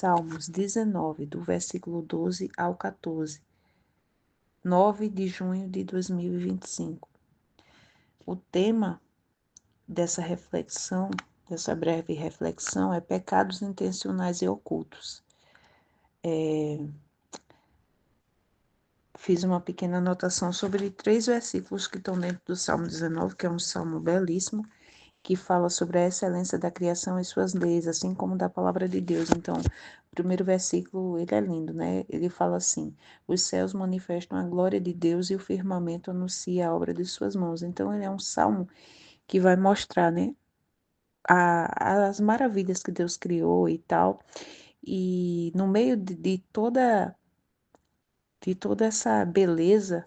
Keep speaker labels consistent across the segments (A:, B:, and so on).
A: Salmos 19, do versículo 12 ao 14, 9 de junho de 2025. O tema dessa reflexão, dessa breve reflexão, é pecados intencionais e ocultos. Fiz uma pequena anotação sobre 3 versículos que estão dentro do Salmo 19, que é um salmo belíssimo, que fala sobre a excelência da criação e suas leis, assim como da palavra de Deus. Então, o primeiro versículo, ele é lindo, né? Ele fala assim: os céus manifestam a glória de Deus e o firmamento anuncia a obra de suas mãos. Então, ele é um salmo que vai mostrar, né, as maravilhas que Deus criou e tal. E no meio de toda essa beleza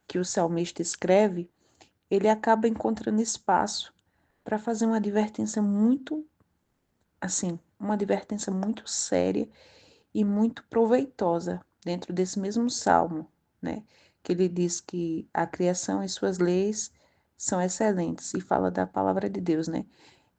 A: que o salmista escreve, ele acaba encontrando espaço para fazer uma advertência muito, assim, uma advertência muito séria e muito proveitosa dentro desse mesmo salmo, né? Que ele diz que a criação e suas leis são excelentes e fala da palavra de Deus, né?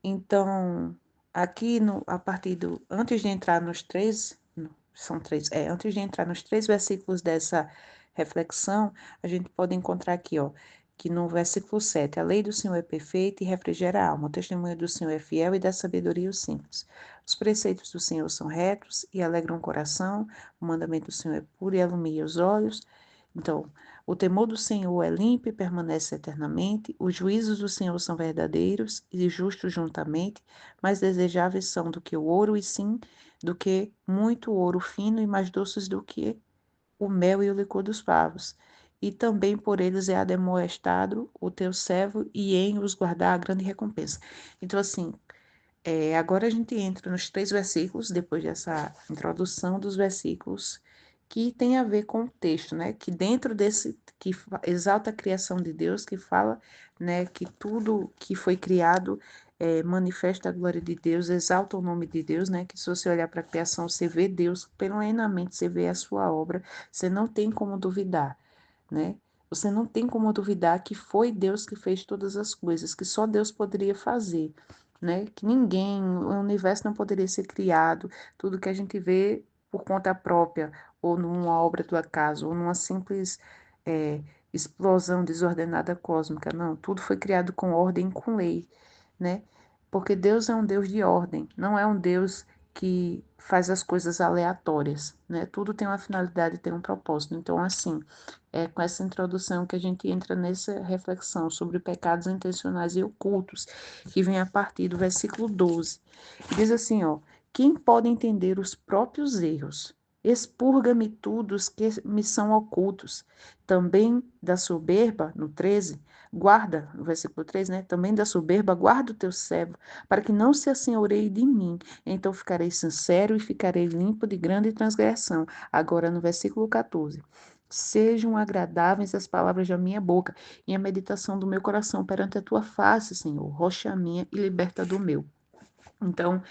A: Então, aqui a partir antes de entrar nos três, não, são três, antes de entrar nos 3 versículos dessa reflexão, a gente pode encontrar aqui, ó, que no versículo 7, a lei do Senhor é perfeita e refrigera a alma, o testemunho do Senhor é fiel e dá sabedoria aos simples. Os preceitos do Senhor são retos e alegram o coração, o mandamento do Senhor é puro e alumia os olhos. Então, o temor do Senhor é limpo e permanece eternamente, os juízos do Senhor são verdadeiros e justos juntamente, mais desejáveis são do que o ouro e sim do que muito ouro fino e mais doces do que o mel e o licor dos favos. E também por eles é ademoestado o teu servo e em os guardar a grande recompensa. Então, assim, agora a gente entra nos 3 versículos, depois dessa introdução dos versículos, que tem a ver com o texto, né? Que dentro desse, que exalta a criação de Deus, que fala, né, que tudo que foi criado manifesta a glória de Deus, exalta o nome de Deus, né? Que se você olhar para a criação, você vê Deus plenamente, você vê a sua obra, você não tem como duvidar, né? Você não tem como duvidar que foi Deus que fez todas as coisas, que só Deus poderia fazer, né? Que ninguém, o universo não poderia ser criado, tudo que a gente vê por conta própria, ou numa obra do acaso, ou numa simples explosão desordenada cósmica. Não, tudo foi criado com ordem, com lei, né? Porque Deus é um Deus de ordem, não é um Deus que faz as coisas aleatórias, né? Tudo tem uma finalidade, tem um propósito. Então, assim, é com essa introdução que a gente entra nessa reflexão sobre pecados intencionais e ocultos, que vem a partir do versículo 12. Diz assim, ó: quem pode entender os próprios erros? Expurga-me tudo os que me são ocultos. Também da soberba, no 13, guarda, no versículo 3, né? Também da soberba, guarda o teu servo, para que não se assenhoreie de mim. Então ficarei sincero e ficarei limpo de grande transgressão. Agora no versículo 14. Sejam agradáveis as palavras da minha boca e a meditação do meu coração perante a tua face, Senhor, rocha minha e libertador meu. Então,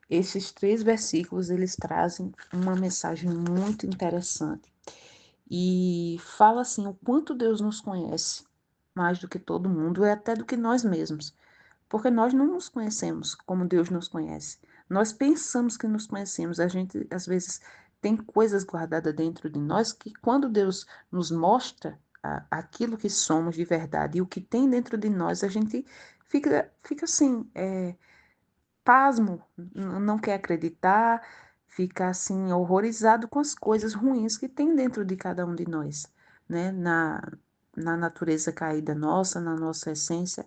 A: esses 3 versículos, eles trazem uma mensagem muito interessante. E fala assim, o quanto Deus nos conhece, mais do que todo mundo, e até do que nós mesmos. Porque nós não nos conhecemos como Deus nos conhece. Nós pensamos que nos conhecemos. A gente, às vezes, tem coisas guardadas dentro de nós que, quando Deus nos mostra aquilo que somos de verdade e o que tem dentro de nós, a gente fica assim, pasmo, não quer acreditar, fica assim horrorizado com as coisas ruins que tem dentro de cada um de nós, né? Na natureza caída nossa, na nossa essência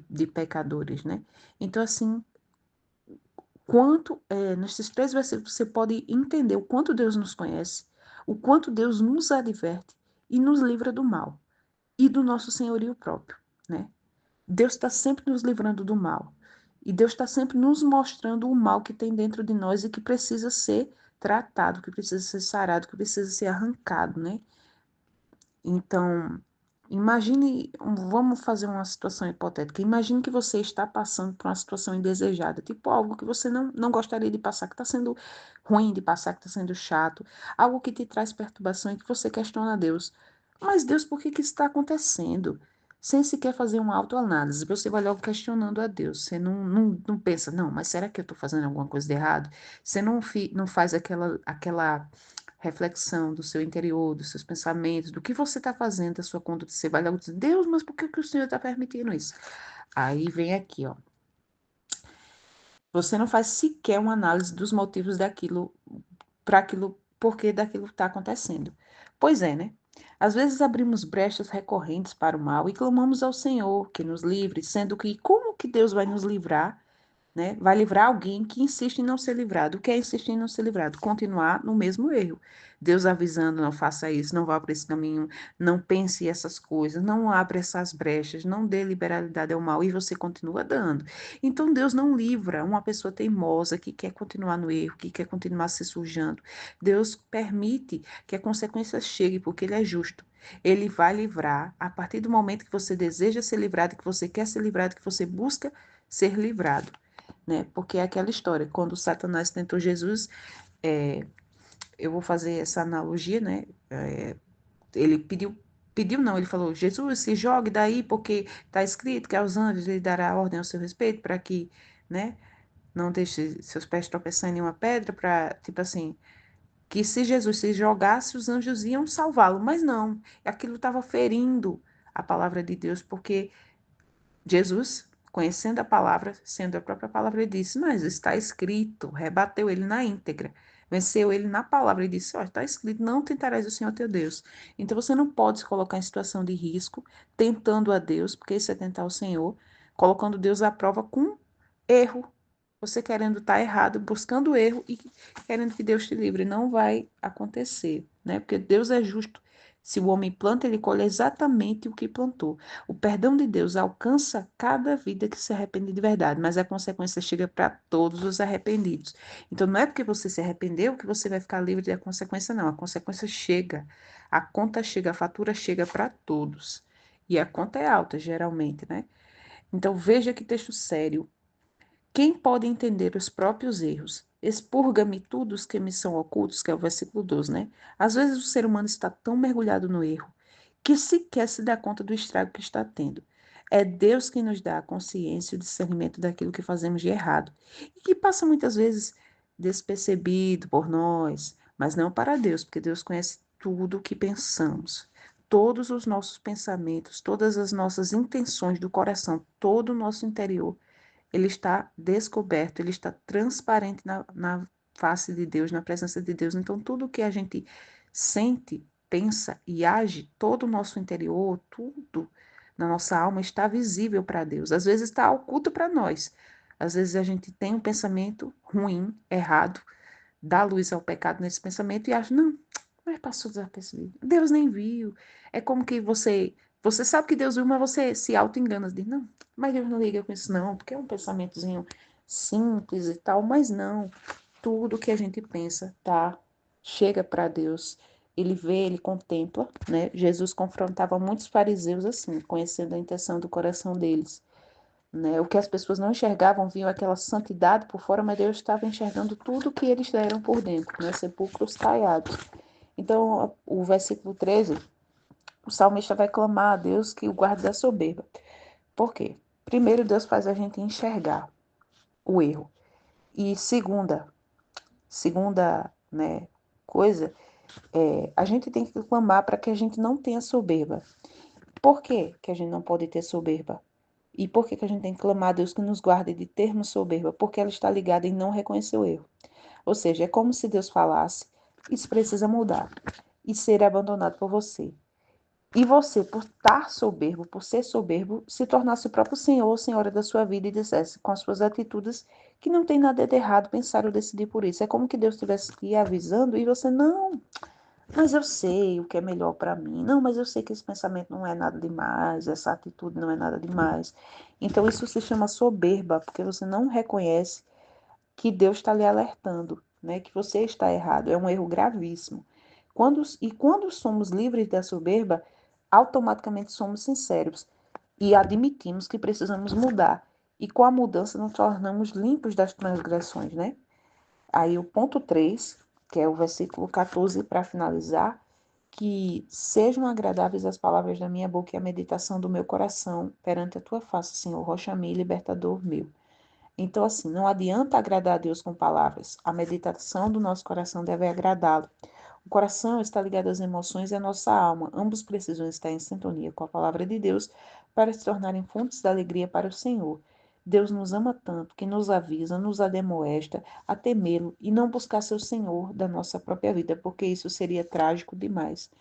A: de pecadores, né? Então, assim, nesses 3 versículos você pode entender o quanto Deus nos conhece, o quanto Deus nos adverte e nos livra do mal e do nosso senhorio próprio, né? Deus está sempre nos livrando do mal. E Deus está sempre nos mostrando o mal que tem dentro de nós e que precisa ser tratado, que precisa ser sarado, que precisa ser arrancado, né? Então, imagine, vamos fazer uma situação hipotética. Imagine que você está passando por uma situação indesejada, tipo algo que você não gostaria de passar, que está sendo ruim de passar, que está sendo chato, algo que te traz perturbação e que você questiona a Deus. Mas Deus, por que isso está acontecendo? sem sequer fazer uma autoanálise. Você vai logo questionando a Deus. Você não pensa, não, mas será que eu estou fazendo alguma coisa de errado? Você não faz aquela reflexão do seu interior, dos seus pensamentos, do que você está fazendo, da sua conduta. Você vai logo dizer, Deus, mas por que o Senhor está permitindo isso? Aí vem aqui, ó. Você não faz sequer uma análise dos motivos daquilo, para aquilo, porque daquilo está acontecendo. Pois é, né? Às vezes abrimos brechas recorrentes para o mal e clamamos ao Senhor que nos livre, sendo que como que Deus vai nos livrar, né? Vai livrar alguém que insiste em não ser livrado. O que é insistir em não ser livrado? Continuar no mesmo erro. Deus avisando, não faça isso, não vá por esse caminho, não pense essas coisas, não abra essas brechas, não dê liberalidade ao mal e você continua dando. Então Deus não livra uma pessoa teimosa que quer continuar no erro, que quer continuar se sujando. Deus permite que a consequência chegue porque Ele é justo. Ele vai livrar a partir do momento que você deseja ser livrado, que você quer ser livrado, que você busca ser livrado, né? Porque é aquela história, quando Satanás tentou Jesus, é, eu vou fazer essa analogia, né? Ele pediu não, ele falou, Jesus, se jogue daí, porque está escrito que aos anjos ele dará ordem ao seu respeito para que, né, não deixe seus pés tropeçar em nenhuma pedra, para, tipo assim, que se Jesus se jogasse, os anjos iam salvá-lo, mas não, aquilo estava ferindo a palavra de Deus, porque Jesus, conhecendo a palavra, sendo a própria palavra, ele disse, mas está escrito, rebateu ele na íntegra, venceu ele na palavra e disse, ó, está escrito, não tentarás o Senhor teu Deus. Então você não pode se colocar em situação de risco, tentando a Deus, porque isso é tentar o Senhor, colocando Deus à prova com erro. Você querendo estar errado, buscando erro e querendo que Deus te livre. Não vai acontecer, né? Porque Deus é justo. Se o homem planta, ele colhe exatamente o que plantou. O perdão de Deus alcança cada vida que se arrepende de verdade, mas a consequência chega para todos os arrependidos. Então, não é porque você se arrependeu que você vai ficar livre da consequência, não. A consequência chega, a conta chega, a fatura chega para todos. E a conta é alta, geralmente, né? Então, veja que texto sério. Quem pode entender os próprios erros? Expurga-me tudo os que me são ocultos, que é o versículo 12, né? Às vezes o ser humano está tão mergulhado no erro que sequer se dá conta do estrago que está tendo. É Deus quem nos dá a consciência e o discernimento daquilo que fazemos de errado e que passa muitas vezes despercebido por nós, mas não para Deus, porque Deus conhece tudo o que pensamos. Todos os nossos pensamentos, todas as nossas intenções do coração, todo o nosso interior ele está descoberto, ele está transparente na face de Deus, na presença de Deus. Então, tudo que a gente sente, pensa e age, todo o nosso interior, tudo na nossa alma está visível para Deus. Às vezes está oculto para nós. Às vezes a gente tem um pensamento ruim, errado, dá luz ao pecado nesse pensamento e acha, não, mas passou desapercebido. Deus nem viu. É como que você sabe que Deus viu, mas você se auto-engana, diz, não, mas Deus não liga com isso não, porque é um pensamentozinho simples e tal, mas não. Tudo que a gente pensa, tá? Chega para Deus. Ele vê, ele contempla, né? Jesus confrontava muitos fariseus assim, conhecendo a intenção do coração deles, né? O que as pessoas não enxergavam, viam aquela santidade por fora, mas Deus estava enxergando tudo que eles eram por dentro, né? Sepulcros caiados. Então, o versículo 13, o salmista vai clamar a Deus que o guarde da soberba. Por quê? Primeiro, Deus faz a gente enxergar o erro. E segunda, né, coisa, a gente tem que clamar para que a gente não tenha soberba. Por que que a gente não pode ter soberba? E por que que a gente tem que clamar a Deus que nos guarde de termos soberba? Porque ela está ligada em não reconhecer o erro. Ou seja, é como se Deus falasse, isso precisa mudar e ser abandonado por você. E você, por estar soberbo, por ser soberbo, se tornasse o próprio senhor ou senhora da sua vida e dissesse com as suas atitudes que não tem nada de errado pensar ou decidir por isso. É como que Deus estivesse te avisando e você, não, mas eu sei o que é melhor para mim. Não, mas eu sei que esse pensamento não é nada demais, essa atitude não é nada demais. Então isso se chama soberba, porque você não reconhece que Deus está lhe alertando, né? Que você está errado. É um erro gravíssimo. Quando somos livres da soberba, automaticamente somos sinceros e admitimos que precisamos mudar. E com a mudança nos tornamos limpos das transgressões, né? Aí o ponto 3, que é o versículo 14 para finalizar, que sejam agradáveis as palavras da minha boca e a meditação do meu coração perante a tua face, Senhor, rocha minha e libertador meu. Então, assim, não adianta agradar a Deus com palavras. A meditação do nosso coração deve agradá-lo. O coração está ligado às emoções e à nossa alma. Ambos precisam estar em sintonia com a palavra de Deus para se tornarem fontes de alegria para o Senhor. Deus nos ama tanto que nos avisa, nos ademoesta a temê-lo e não buscar ser o Senhor da nossa própria vida, porque isso seria trágico demais.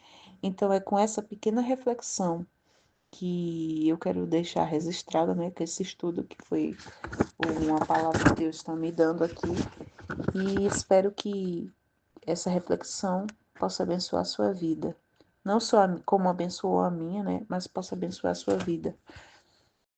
A: Então, é com essa pequena reflexão que eu quero deixar registrada, né, que esse estudo que foi uma palavra que Deus está me dando aqui, e espero que essa reflexão possa abençoar a sua vida. Não só como abençoou a minha, né, mas possa abençoar a sua vida.